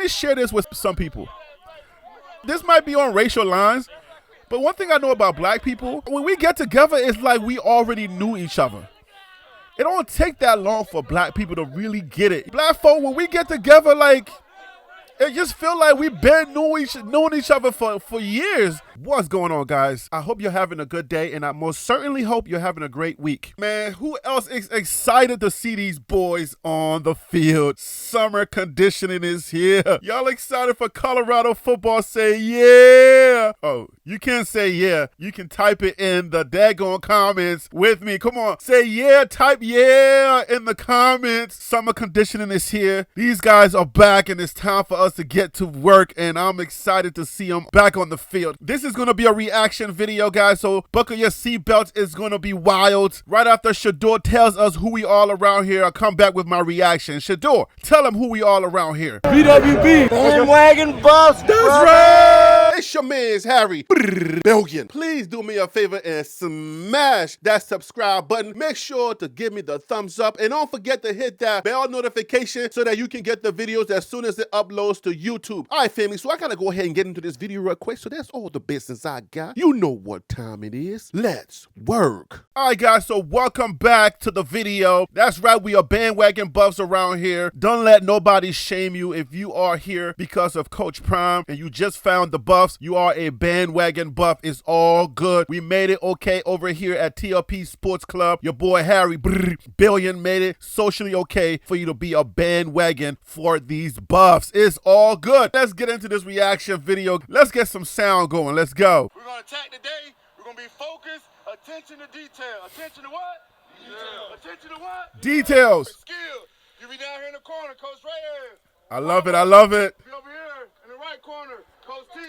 me share this with some people. This might be on racial lines, but one thing I know about black people, when we get together, it's like we already knew each other. It don't take that long for black people to really get it. Black folk, when we get together, like, it just feel like we've been knowing each other for years. What's going on, guys? I hope you're having a good day, and I most certainly hope you're having a great week. Man, who else is excited to see these boys on the field? Summer conditioning is here. Y'all excited for Colorado football? Say yeah. Oh, you can't say yeah. You can type it in the daggone comments with me. Come on, say yeah, type yeah in the comments. Summer conditioning is here. These guys are back, and it's time for us to get to work, and I'm excited to see them back on the field. This is going to be a reaction video, guys, so buckle your seatbelts. It's going to be wild. Right after Shedur tells us who we all around here, I'll come back with my reaction. Shedur, tell them who we all around here. BWB. Bandwagon Buffs. That's right. It's your man's Harry Billion. Please do me a favor and smash that subscribe button. Make sure to give me the thumbs up, and don't forget to hit that bell notification so that you can get the videos as soon as it uploads to YouTube. All right, family, so I gotta go ahead and get into this video real quick. So that's all the business I got. You know what time it is. Let's work. All right, guys, so welcome back to the video. That's right, we are bandwagon buffs around here. Don't let nobody shame you. If you are here because of Coach Prime and you just found the buffs, you are a bandwagon buff. It's all good. We made it okay over here at TLP Sports Club. Your boy Harry Billion made it socially okay for you to be a bandwagon for these buffs. It's all good. Let's get into this reaction video. Let's get some sound going. Let's go. We're going to attack today. We're going to be focused. Attention to detail. Attention to what? Detail. Attention to what? Details. Skill. You be down here in the corner. Coach right here. I love it. I love it. Be over here in the right corner. Coach T.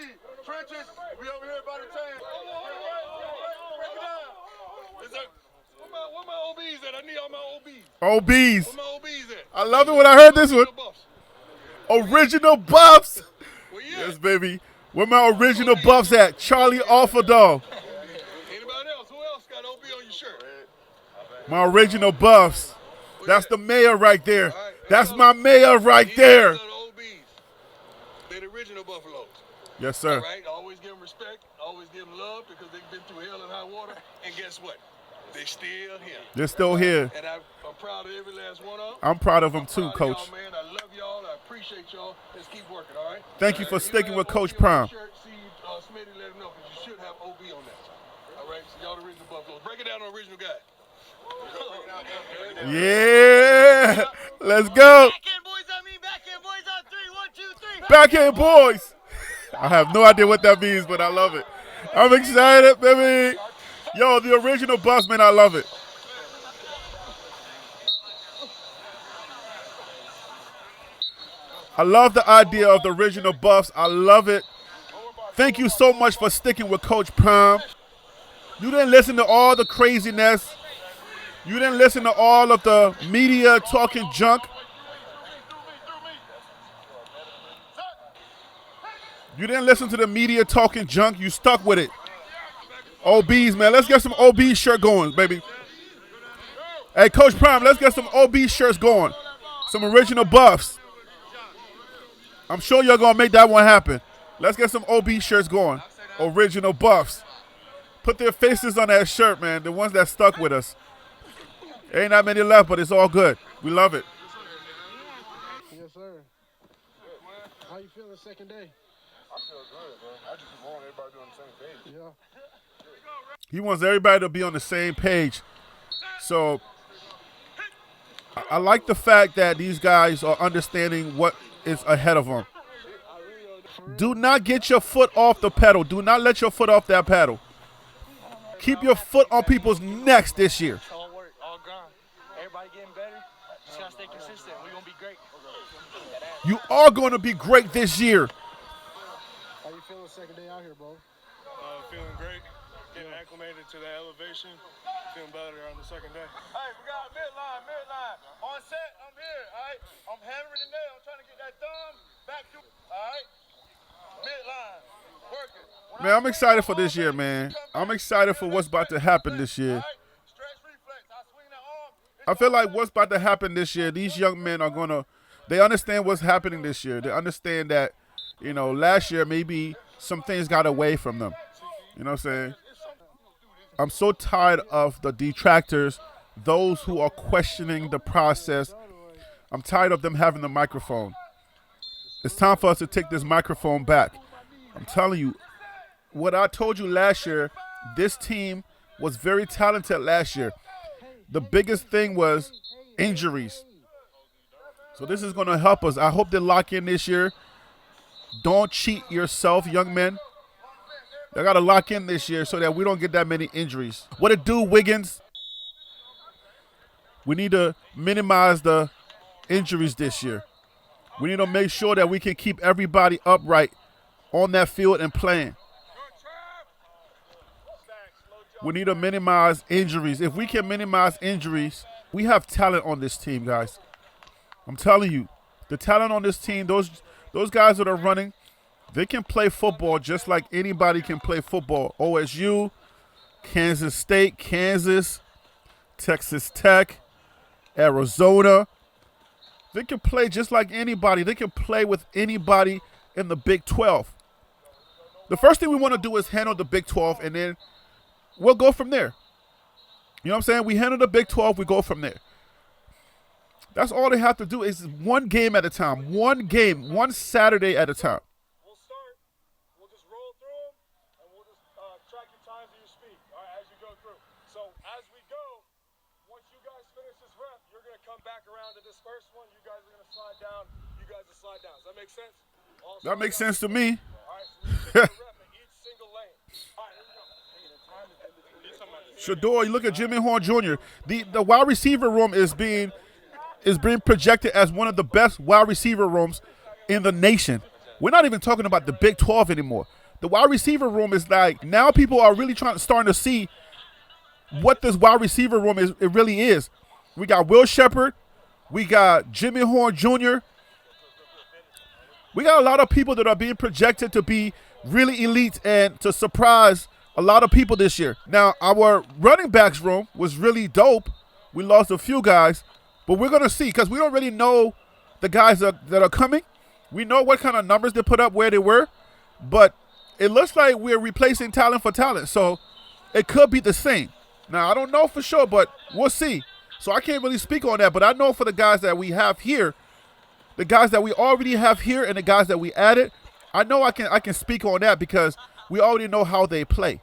Trenches. Be over here by the chain. Break it down. Where my OBs at? I need all my OBs. OBs. Where my OBs at? I love it when I heard this one. Original buffs. Yes, baby. Where my original buffs at? Charlie Alpha Dog. Anybody else? Who else got OB on your shirt? My original buffs. That's the mayor right there. That's my mayor right there. They're the original Buffaloes. Yes, sir. All right, always give them respect, always give them love because they've been through hell and high water. And guess what? They're still here. They're still here. And I'm proud of every last one of them. I'm proud of them too, Coach. Y'all, man. I love y'all. I appreciate y'all. Let's keep working, all right? Thank you for sticking with Coach Prime. See, Smitty, let him know because you should have OB on that. All right, so y'all the original Buffaloes. Break it down on the original guy. Yeah. Let's go. Backhand boys on me. Backhand boys on 3. 1, 2, 3. Backhand boys. I have no idea what that means, but I love it. I'm excited, baby. Yo, the original buffs, man, I love it. I love the idea of the original buffs. I love it. Thank you so much for sticking with Coach Prime. You didn't listen to all the craziness. You didn't listen to all of the media talking junk. You didn't listen to the media talking junk. You stuck with it. OBs, man. Let's get some OB shirt going, baby. Hey, Coach Prime, let's get some OB shirts going. Some original buffs. I'm sure you're going to make that one happen. Let's get some OB shirts going. Original buffs. Put their faces on that shirt, man. The ones that stuck with us. Ain't that many left, but it's all good. We love it. Yes, sir. How you feeling second day? I feel good, bro. I just want everybody to be on the same page. Yeah. He wants everybody to be on the same page. So I like the fact that these guys are understanding what is ahead of them. Do not get your foot off the pedal. Do not let your foot off that pedal. Keep your foot on people's necks this year. All work, all grind. Everybody getting better. Just gotta stay consistent. We're gonna be great. You are going to be great this year. How you feeling second day out here, bro? Feeling great. Getting acclimated to the elevation. Feeling better on the second day. Hey, we got midline. On set, I'm here, all right? I'm hammering the nail. I'm trying to get that thumb back to, all right? Midline, working. Man, I'm excited for this year, man. I'm excited for what's about to happen this year. Stretch reflex. I swing that arm. I feel like what's about to happen this year, these young men are going to They understand what's happening this year. They understand that, last year maybe some things got away from them. You know what I'm saying? I'm so tired of the detractors, those who are questioning the process. I'm tired of them having the microphone. It's time for us to take this microphone back. I'm telling you, what I told you last year, this team was very talented last year. The biggest thing was injuries. So this is going to help us. I hope they lock in this year. Don't cheat yourself, young men. They got to lock in this year so that we don't get that many injuries. What it do, Wiggins? We need to minimize the injuries this year. We need to make sure that we can keep everybody upright on that field and playing. We need to minimize injuries. If we can minimize injuries, we have talent on this team, guys. I'm telling you, the talent on this team, those guys that are running, they can play football just like anybody can play football. OSU, Kansas State, Kansas, Texas Tech, Arizona. They can play just like anybody. They can play with anybody in the Big 12. The first thing we want to do is handle the Big 12, and then we'll go from there. You know what I'm saying? We handle the Big 12, we go from there. That's all they have to do is one game at a time. One game, one Saturday at a time. We'll start. We'll just roll through them, and we'll just track your times and your speed, all right, as you go through. So as we go, once you guys finish this rep, you're going to come back around to this first one. You guys are going to slide down. You guys will slide down. Does that make sense? That makes sense to me. All right, so we take a rep in each single lane. All right, here we go. Shedur, you look at Jimmy Horn Jr. The wide receiver room is being projected as one of the best wide receiver rooms in the nation. We're not even talking about the Big 12 anymore. The wide receiver room is like, now people are really starting to see what this wide receiver room it really is. We got Will Shepherd. We got Jimmy Horn Jr. We got a lot of people that are being projected to be really elite and to surprise a lot of people this year. Now, our running backs room was really dope. We lost a few guys, but we're going to see because we don't really know the guys that are coming. We know what kind of numbers they put up where they were, but it looks like we're replacing talent for talent, so it could be the same. Now, I don't know for sure, but we'll see. So I can't really speak on that, but I know for the guys that we have here, the guys that we already have here and the guys that we added, I know I can speak on that because we already know how they play.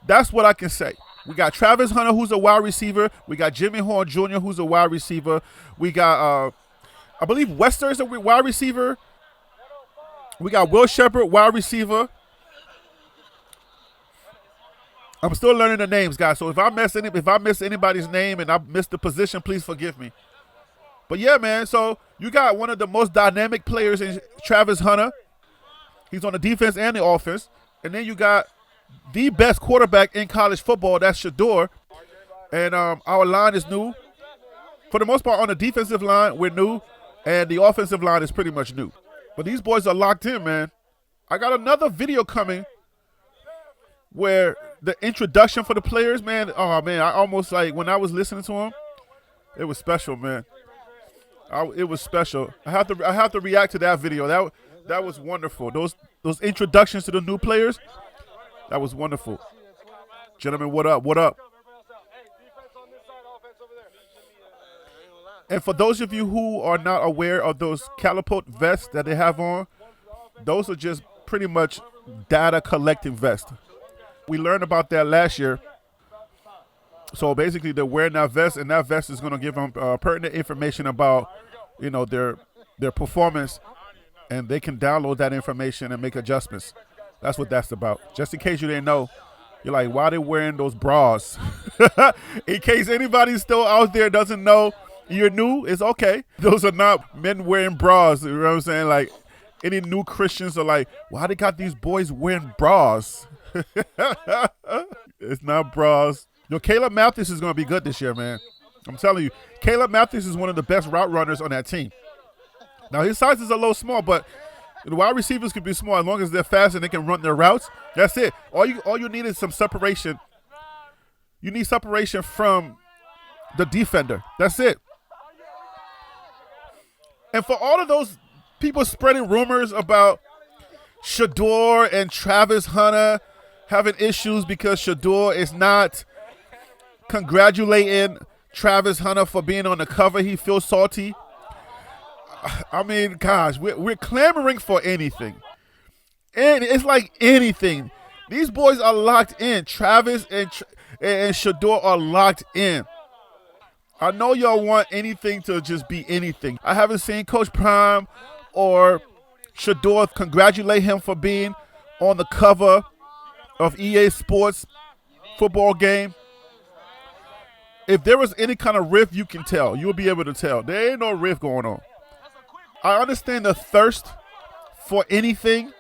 That's what I can say. We got Travis Hunter, who's a wide receiver. We got Jimmy Horn Jr., who's a wide receiver. We got, I believe Wester is a wide receiver. We got Will Shepherd, wide receiver. I'm still learning the names, guys. So if I miss anybody's name and I miss the position, please forgive me. But yeah, man. So you got one of the most dynamic players in Travis Hunter. He's on the defense and the offense, and then you got the best quarterback in college football. That's Shedur, and our line is new. For the most part, on the defensive line, we're new, and the offensive line is pretty much new. But these boys are locked in, man. I got another video coming where the introduction for the players, man, oh, man, I almost like when I was listening to them, it was special, man. It was special. I have to react to that video. That was wonderful. Those introductions to the new players, that was wonderful. Gentlemen, what up? What up? And for those of you who are not aware of those Calipote vests that they have on, those are just pretty much data collecting vests. We learned about that last year. So basically, they're wearing that vest, and that vest is going to give them pertinent information about, their performance, and they can download that information and make adjustments. That's what that's about. Just in case you didn't know, you're like, why are they wearing those bras? In case anybody still out there doesn't know, you're new, it's okay. Those are not men wearing bras. You know what I'm saying? Like, any new Christians are like, why they got these boys wearing bras? It's not bras. Caleb Mathis is going to be good this year, man. I'm telling you. Caleb Mathis is one of the best route runners on that team. Now, his size is a little small, but the wide receivers can be small as long as they're fast and they can run their routes. That's it. All you need is some separation. You need separation from the defender. That's it. And for all of those people spreading rumors about Shedur and Travis Hunter having issues because Shedur is not congratulating Travis Hunter for being on the cover, he feels salty. I mean, gosh, we're clamoring for anything. And it's like anything. These boys are locked in. Travis and Shedur are locked in. I know y'all want anything to just be anything. I haven't seen Coach Prime or Shedur congratulate him for being on the cover of EA Sports football game. If there was any kind of rift, you can tell. You'll be able to tell. There ain't no rift going on. I understand the thirst for anything.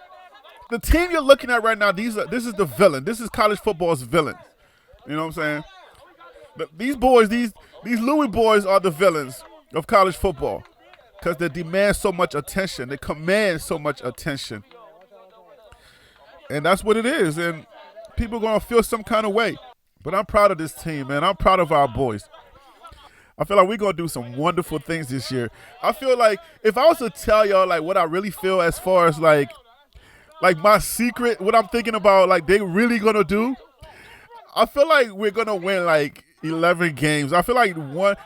The team you're looking at right now, this is the villain. This is college football's villain. You know what I'm saying? These boys, these Louis boys are the villains of college football because they demand so much attention. They command so much attention. And that's what it is. And people are going to feel some kind of way. But I'm proud of this team, man. I'm proud of our boys. I feel like we're going to do some wonderful things this year. I feel like if I was to tell y'all like what I really feel as far as like my secret, what I'm thinking about, like they really going to do, I feel like we're going to win like 11 games. I feel like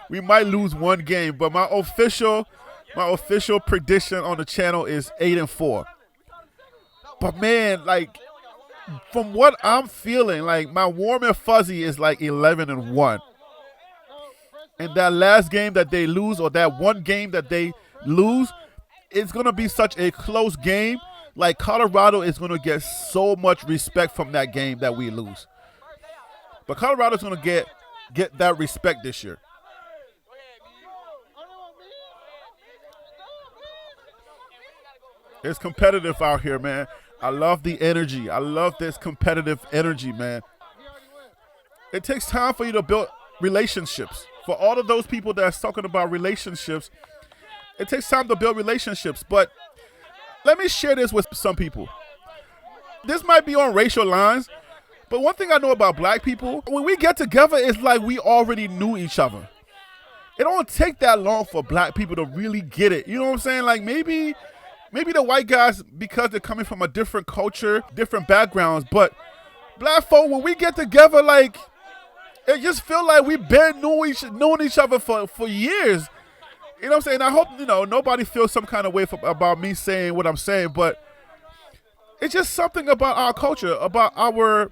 we might lose one game, but my official prediction on the channel is 8-4. But man, like from what I'm feeling, like my warm and fuzzy is like 11-1. And that last game that they lose, or that one game that they lose, it's going to be such a close game. Like Colorado is going to get so much respect from that game that we lose. But Colorado's going to get that respect this year. It's competitive out here, man. I love the energy. I love this competitive energy, man. It takes time for you to build relationships. For all of those people that's talking about relationships, it takes time to build relationships. But let me share this with some people. This might be on racial lines, but one thing I know about black people, when we get together, it's like we already knew each other. It don't take that long for black people to really get it. You know what I'm saying? Like maybe the white guys, because they're coming from a different culture, different backgrounds, but black folk, when we get together, like it just feel like we've been knowing each other for years. You know what I'm saying? I hope, nobody feels some kind of way about me saying what I'm saying, but it's just something about our culture, about our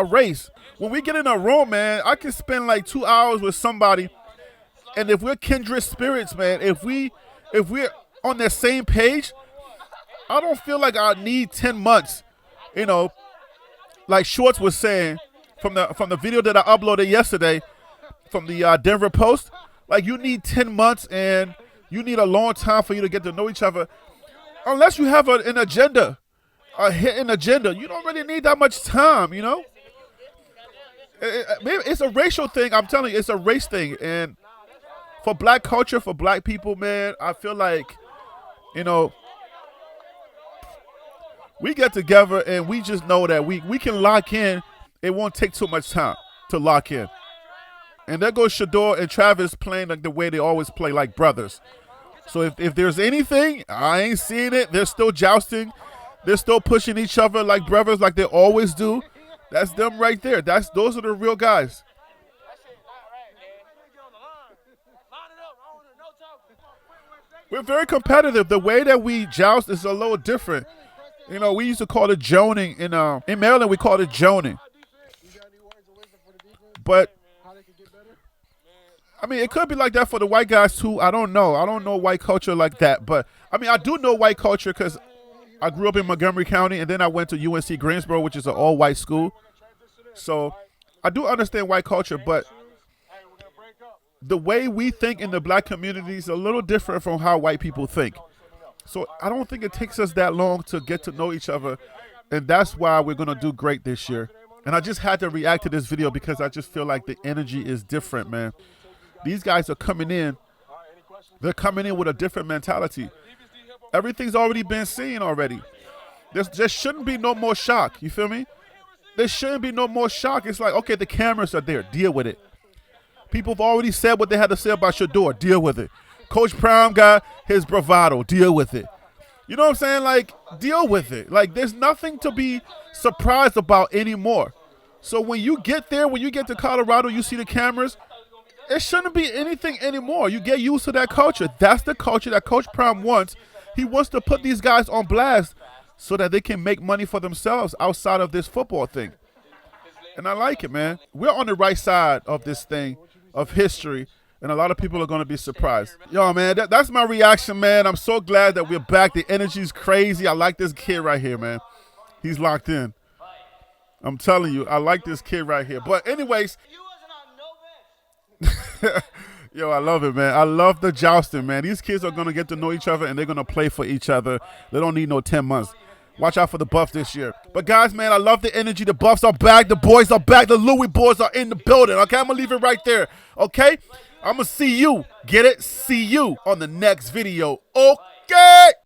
race. When we get in a room, man, I can spend like 2 hours with somebody, and if we're kindred spirits, man, if we're on the same page, I don't feel like I need 10 months, like Shorts was saying from the video that I uploaded yesterday from the Denver Post. Like you need 10 months and you need a long time for you to get to know each other. Unless you have an agenda, a hidden agenda, you don't really need that much time, It's a racial thing. I'm telling you, it's a race thing. And for black culture, for black people, man, I feel like, we get together and we just know that we can lock in. It won't take too much time to lock in. And there goes Shedur and Travis playing like the way they always play, like brothers. So if there's anything, I ain't seeing it. They're still jousting. They're still pushing each other like brothers, like they always do. That's them right there. Those are the real guys. We're very competitive. The way that we joust is a little different. We used to call it joning. In Maryland, we called it joning. But I mean, it could be like that for the white guys too. I don't know. I don't know white culture like that. But I mean, I do know white culture because I grew up in Montgomery County, and then I went to UNC Greensboro, which is an all-white school. So I do understand white culture, but the way we think in the black community is a little different from how white people think. So I don't think it takes us that long to get to know each other, and that's why we're going to do great this year. And I just had to react to this video because I just feel like the energy is different, man. These guys are coming in. They're coming in with a different mentality. Everything's already been seen already. There shouldn't be no more shock. You feel me? There shouldn't be no more shock. It's like, okay, the cameras are there. Deal with it. People have already said what they had to say about Shedur. Deal with it. Coach Prime got his bravado. Deal with it. You know what I'm saying? Like, deal with it. Like, there's nothing to be surprised about anymore. So when you get there, when you get to Colorado, you see the cameras, it shouldn't be anything anymore. You get used to that culture. That's the culture that Coach Prime wants. He wants to put these guys on blast so that they can make money for themselves outside of this football thing. And I like it, man. We're on the right side of this thing, of history, and a lot of people are going to be surprised. Yo, man, that's my reaction, man. I'm so glad that we're back. The energy's crazy. I like this kid right here, man. He's locked in. I'm telling you, I like this kid right here. But anyways, yo, I love it, man. I love the jousting, man. These kids are going to get to know each other, and they're going to play for each other. They don't need no 10 months. Watch out for the Buffs this year. But, guys, man, I love the energy. The Buffs are back. The boys are back. The Louis boys are in the building, okay? I'm going to leave it right there, okay? I'm going to see you. Get it? See you on the next video, okay?